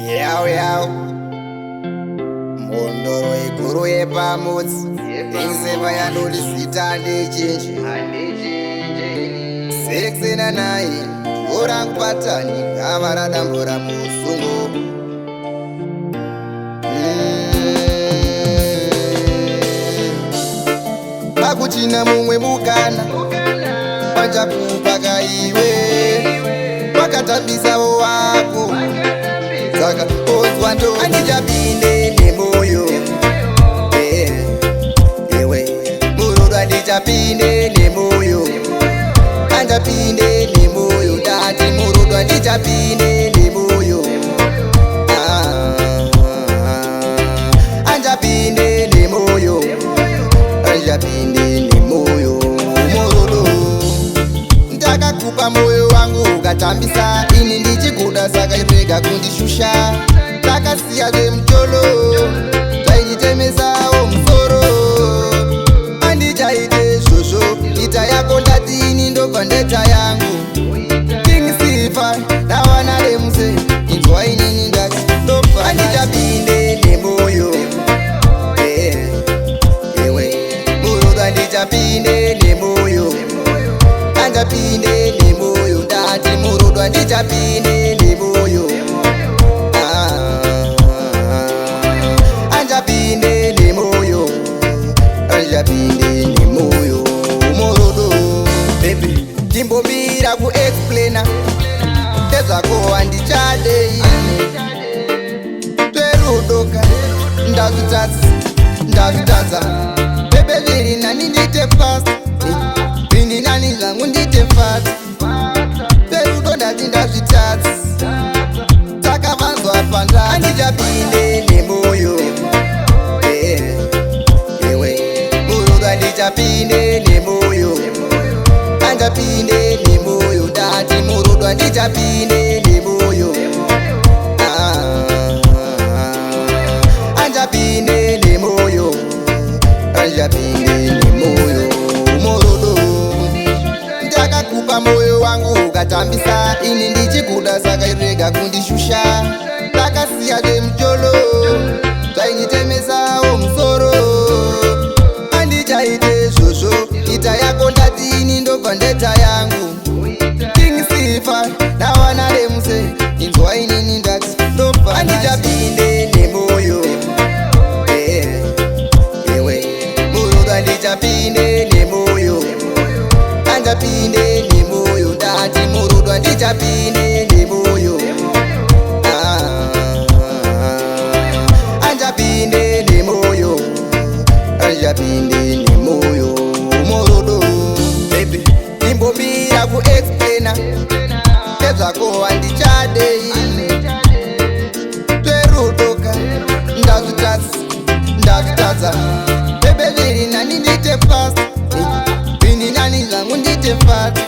Yau Mondoro iguru yepamutsi Inzeva yandolisita ndechinji 6 na 9 Orang patani Kamara dambura musungu Pakuchina mumwe mukana Panja kupaka iwe Pakatambisa wako Saka ozwa ndo Andichapinde nemoyo Ewe Mururu andichapinde nemoyo Andichapinde nemoyo Tati mururu andichapinde nemoyo Andichapinde nemoyo Andichapinde nemoyo Mururu Ndakakupa moyo wangu ukatambisa ini ndichikuda saka irega kundishusha takasiya zvemutolo tainitemesa musoro andichaite zvozvo ita yako ndati ini ndobva ndeta yangu King Sifa dawana remuse inzwa inini ndati ndobva andichapinde nemoyo ewe mururu andichapinde nemoyo andichapinde nemoyo ndati mururu andichapinde nemoyo andichapinde nemoyo andichapinde nemoyo mururu baby ndimbomira kuexplaina ndezvako handichadei twerudoka ndazvitadza bebe zviri nani ndite fast ini nani zvangu ndite fast twerudo ndati ndazvitadza takavanzwa pandza andichapinde nemoyo ewe mururu andichapinde nemoyo andichapinde nemoyo ndati mururu andichapinde nemoyo andichapinde nemoyo andichapinde nemoyo mururu ndakakupa moyo wangu ukatambisa ini ndichikuda saka irega kundishusha takasiya zvemutolo tainitemesa musoro andichaite zvozvo ita yako ndati ini ndobva ndeta yangu King Sifa dawana remuse inzwa inini ndati ndobva andichapinde nemoyo ewe mururu andichapinde nemoyo andichapinde nemoyo ndati mururu andichapinde nemoyo andichapinde nemoyo andichapinde nemoyo mururu baby ndimbomira kuexplaina ndezvako handichadei twerudoka ndazvitadza bebe zviri nani ndite fast ini nani zvangu ndite fast